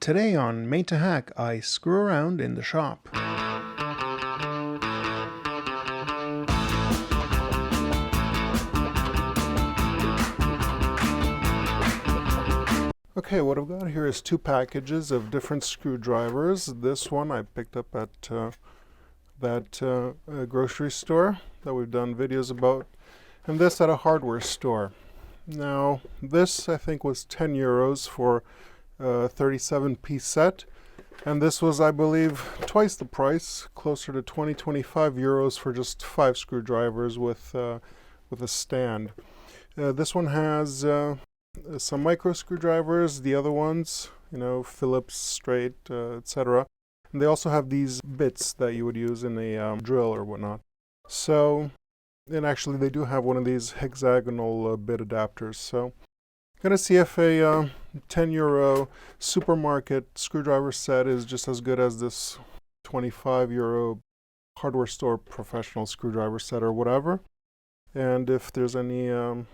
Today on Made to Hack, I screw around in the shop. Okay, what I've got here is two packages of different screwdrivers. This one I picked up at that grocery store that we've done videos about, and this at a hardware store. Now, this I think was 10 euros for a 37-piece set, and this was, I believe, twice the price, closer to 25 euros for just 5 screwdrivers with a stand. This one has some micro screwdrivers, the other ones, Phillips, straight, etc. And they also have these bits that you would use in a drill or whatnot. So, and actually they do have one of these hexagonal bit adapters. So, gonna see if a 10 euro supermarket screwdriver set is just as good as this 25 euro hardware store professional screwdriver set or whatever, and if there's any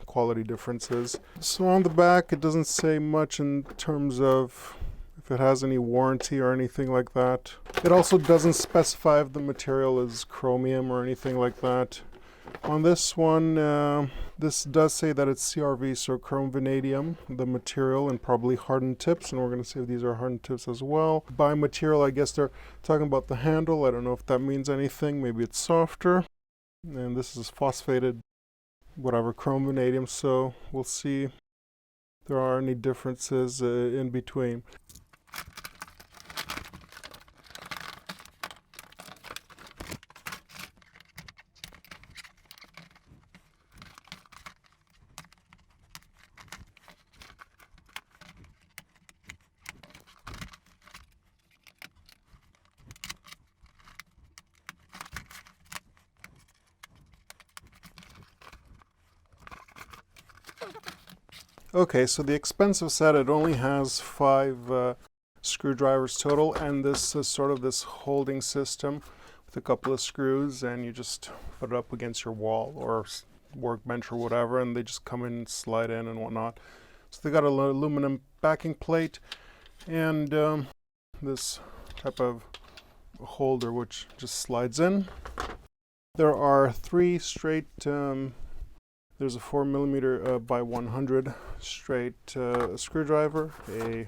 quality differences. So on the back it doesn't say much in terms of if it has any warranty or anything like that. It also doesn't specify if the material is chromium or anything like that. On this one, this does say that it's CRV, so chrome vanadium, the material, and probably hardened tips, and we're going to see if these are hardened tips as well. By material, I guess they're talking about the handle. I don't know if that means anything. Maybe it's softer. And this is phosphated, whatever, chrome vanadium, so we'll see if there are any differences in between. Okay, so the expensive set, it only has 5 screwdrivers total, and this is sort of this holding system with a couple of screws, and you just put it up against your wall or workbench or whatever, and they just come in and slide in and whatnot. So they got an aluminum backing plate and this type of holder which just slides in. There are 3 straight there's a 4mm by 100 straight screwdriver, a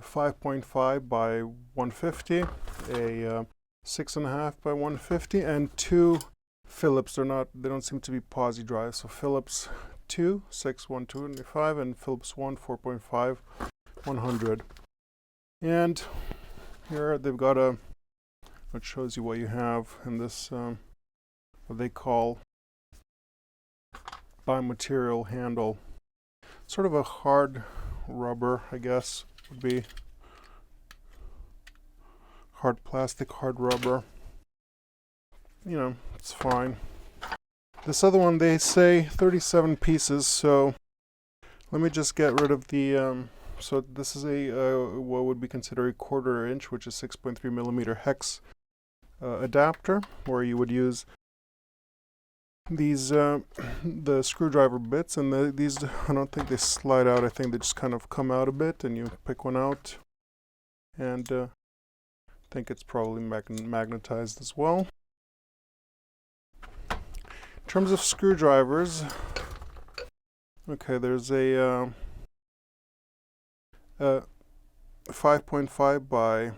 5.5 by 150, a 6.5 by 150, and 2 Phillips. They don't seem to be posi drives. So Phillips 2, 6/125, and Phillips 1, 4.5, 100. And here they've got it shows you what you have in this, what they call bi-material handle. Sort of a hard rubber, I guess, would be hard plastic, hard rubber. It's fine. This other one, they say 37 pieces, so let me just get rid of the, so this is a, what would be considered a 1/4 inch, which is 6.3mm hex adapter, where you would use these the screwdriver bits, and these, I don't think they slide out. I think they just kind of come out a bit, and you pick one out, and I think it's probably magnetized as well. In terms of screwdrivers, okay, there's a 5.5 by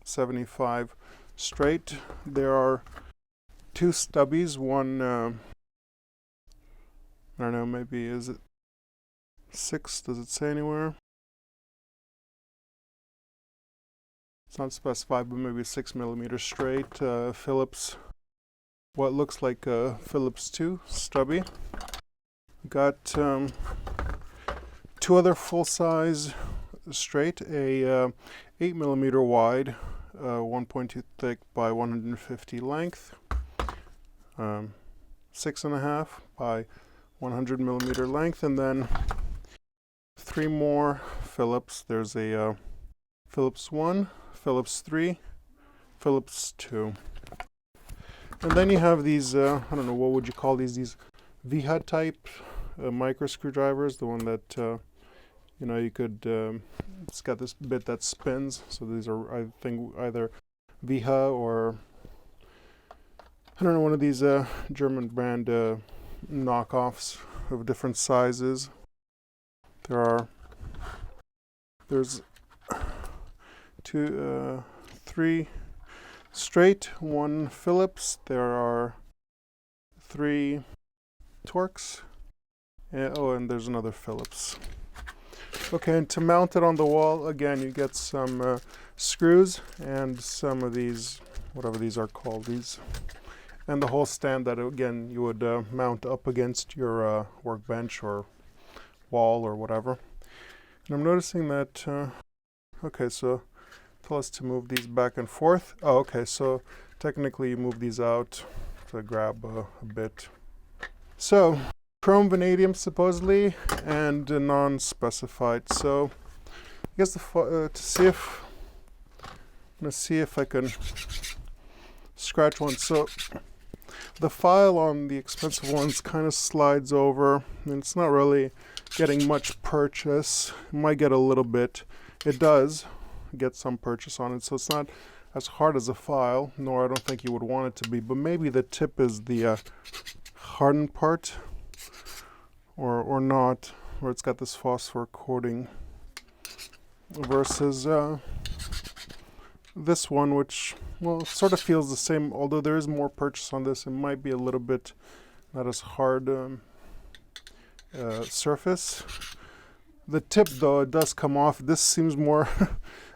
75 straight. There are 2 stubbies, one, I don't know, maybe, is it 6? Does it say anywhere? It's not specified, but maybe 6mm straight. Phillips, what looks like a Phillips 2 stubby. Got 2 other full-size straight, a 8mm wide, 1.2 thick by 150 length. 6.5 by 100mm length, and then 3 more Phillips. There's a Phillips 1, Phillips 3, Phillips 2. And then you have these, I don't know, what would you call these VHUD type micro screwdrivers, the one that You know, you could, it's got this bit that spins. So these are, I think, either Viha or, I don't know, one of these German brand knockoffs of different sizes. There's three straight, one Phillips. There are 3 Torx. And there's another Phillips. Okay, and to mount it on the wall, again, you get some screws and some of these, whatever these are called, and the whole stand that, again, you would mount up against your workbench or wall or whatever. And I'm noticing that, okay, so tell us to move these back and forth. Oh, okay, so technically you move these out to grab a bit. So, chrome vanadium supposedly, and non-specified. So, I guess to see if, I'm gonna see if I can scratch one. So, the file on the expensive ones kind of slides over, and it's not really getting much purchase. It might get a little bit. It does get some purchase on it, so it's not as hard as a file, nor I don't think you would want it to be, but maybe the tip is the hardened part, or not, where it's got this phosphor coating, versus this one, which, well, sort of feels the same, although there is more purchase on this. It might be a little bit not as hard surface. The tip, though, it does come off. This seems more,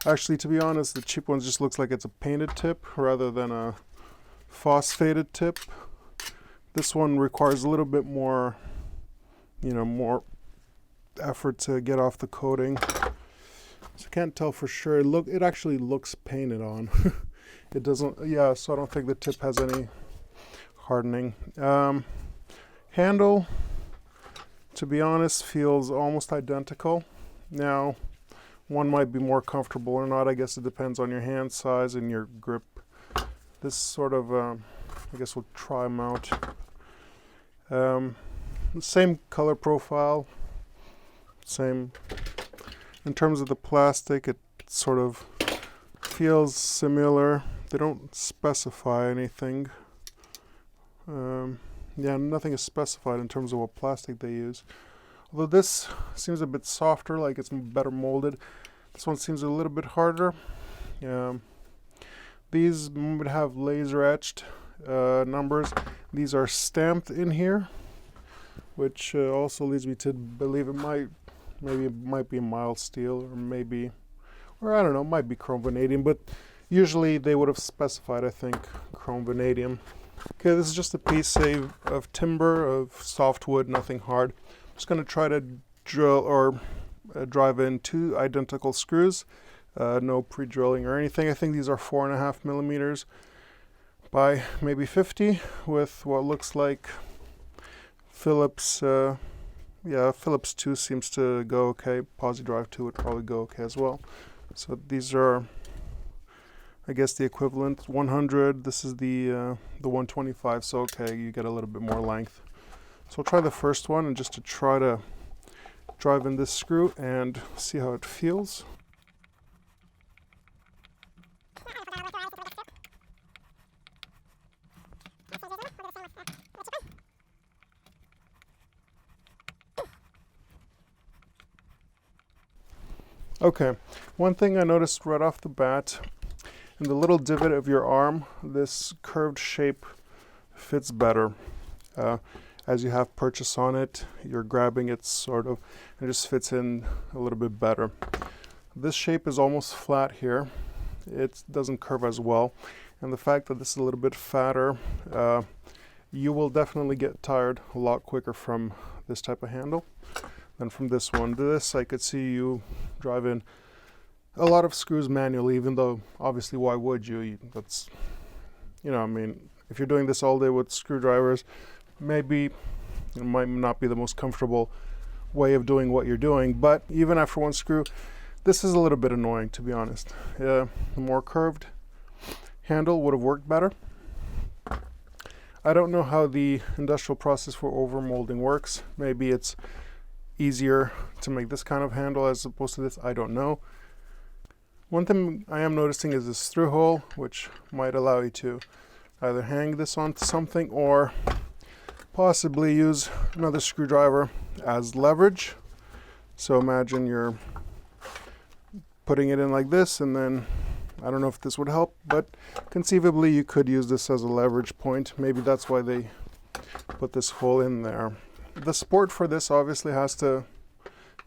actually, to be honest, the cheap ones just looks like it's a painted tip rather than a phosphated tip. This one requires a little bit more, you know, more effort to get off the coating. So I can't tell for sure. It actually looks painted on. It doesn't, yeah, so I don't think the tip has any hardening. Handle, to be honest, feels almost identical. Now, one might be more comfortable or not. I guess it depends on your hand size and your grip. This sort of, I guess we'll try them out. The same color profile, same. In terms of the plastic, it sort of feels similar. They don't specify anything. Yeah, nothing is specified in terms of what plastic they use. Although this seems a bit softer, like it's better molded. This one seems a little bit harder. These would have laser etched numbers. These are stamped in here, which also leads me to believe maybe it might be mild steel, or I don't know, it might be chrome vanadium, but usually they would have specified, I think, chrome vanadium. Okay, this is just a piece of timber, of soft wood, nothing hard. I'm just going to try to drill or drive in 2 identical screws. No pre-drilling or anything. I think these are 4.5 millimeters by maybe 50 with what looks like Phillips. Yeah, Phillips 2 seems to go okay. PosiDrive 2 would probably go okay as well. So these are, I guess, the equivalent. 100, this is the 125, so okay, you get a little bit more length. So I'll try the first one, and just to try to drive in this screw and see how it feels. Okay, one thing I noticed right off the bat, in the little divot of your arm, this curved shape fits better. As you have purchase on it, you're grabbing it sort of, and it just fits in a little bit better. This shape is almost flat here. It doesn't curve as well. And the fact that this is a little bit fatter, you will definitely get tired a lot quicker from this type of handle than from this one. This, I could see you drive in a lot of screws manually, even though obviously why would you? That's, you know, I mean, if you're doing this all day with screwdrivers, maybe it might not be the most comfortable way of doing what you're doing, but even after one screw, this is a little bit annoying, to be honest. The more curved handle would have worked better. I don't know how the industrial process for overmolding works. Maybe it's easier to make this kind of handle as opposed to this, I don't know. One thing I am noticing is this through hole, which might allow you to either hang this onto something or possibly use another screwdriver as leverage. So imagine you're putting it in like this, and then I don't know if this would help, but conceivably you could use this as a leverage point. Maybe that's why they put this hole in there. The support for this obviously has to,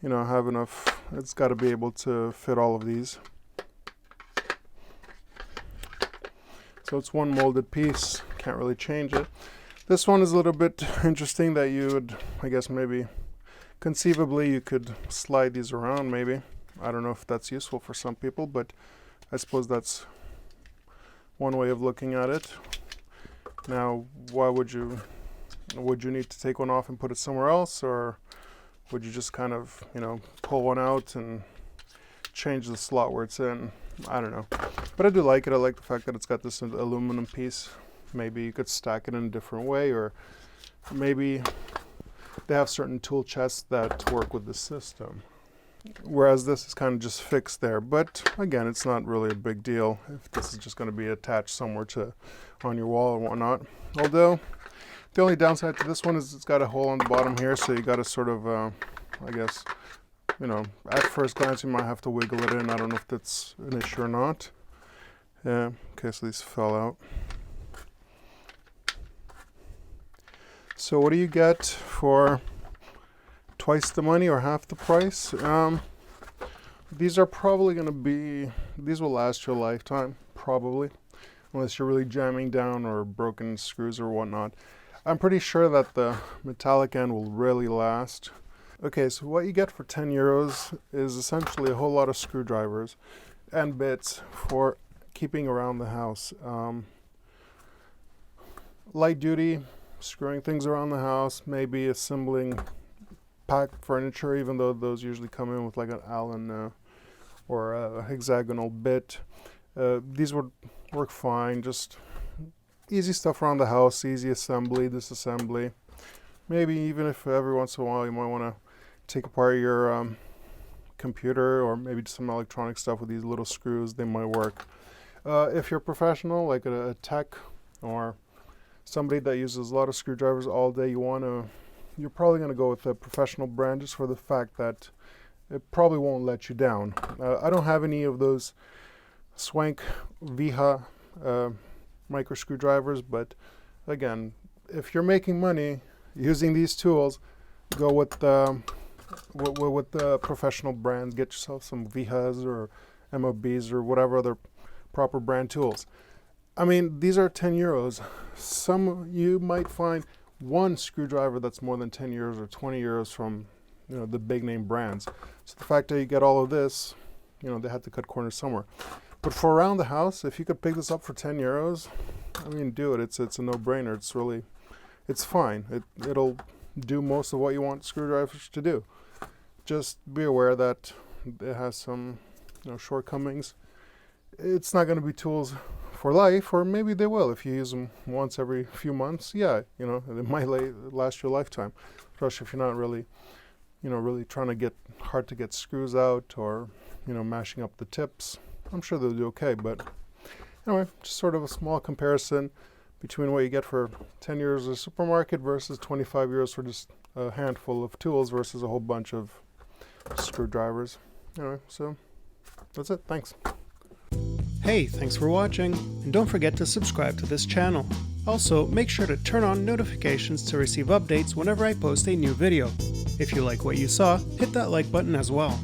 you know, have enough, it's got to be able to fit all of these. So it's one molded piece, can't really change it. This one is a little bit interesting that you would, I guess maybe, conceivably you could slide these around maybe. I don't know if that's useful for some people, but I suppose that's one way of looking at it. Now, why would you need to take one off and put it somewhere else, or would you just kind of, you know, pull one out and change the slot where it's in? I don't know, but I do like it. I like the fact that it's got this aluminum piece. Maybe you could stack it in a different way, or maybe they have certain tool chests that work with the system, whereas this is kind of just fixed there. But again, it's not really a big deal if this is just going to be attached somewhere to on your wall or whatnot. Although the only downside to this one is it's got a hole on the bottom here, so you got to sort of I guess, you know, at first glance you might have to wiggle it in. I don't know if that's an issue or not. Yeah, okay, so these fell out. So what do you get for twice the money or half the price? These are probably going to be, these will last your lifetime, probably, unless you're really jamming down or broken screws or whatnot. I'm pretty sure that the metallic end will really last. Okay, so what you get for 10 euros is essentially a whole lot of screwdrivers and bits for keeping around the house. Light duty, screwing things around the house, maybe assembling packed furniture, even though those usually come in with like an Allen or a hexagonal bit. These would work fine, just easy stuff around the house, easy assembly, disassembly. Maybe even if every once in a while you might want to take apart your computer or maybe some electronic stuff with these little screws, they might work. If you're a professional, like a tech or somebody that uses a lot of screwdrivers all day, you're probably going to go with a professional brand just for the fact that it probably won't let you down. I don't have any of those swank VEHRINGER micro screwdrivers, but again, if you're making money using these tools, go with the professional brands. Get yourself some VEHRINGERs or MOBs or whatever other proper brand tools. I mean, these are 10 euros. You might find one screwdriver that's more than 10 euros or 20 euros from, you know, the big name brands. So the fact that you get all of this, you know, they had to cut corners somewhere. But for around the house, if you could pick this up for 10 euros, I mean, do it. It's a no-brainer. It's fine. It'll do most of what you want screwdrivers to do. Just be aware that it has some, you know, shortcomings. It's not going to be tools for life, or maybe they will if you use them once every few months. Yeah, you know, it might last your lifetime, especially if you're not really, you know, really trying to get hard to get screws out or, you know, mashing up the tips. I'm sure they'll do okay, but anyway, just sort of a small comparison between what you get for 10 euros at a supermarket versus 25 euros for just a handful of tools versus a whole bunch of screwdrivers. Anyway, so that's it. Thanks. Hey, thanks for watching, and don't forget to subscribe to this channel. Also, make sure to turn on notifications to receive updates whenever I post a new video. If you like what you saw, hit that like button as well.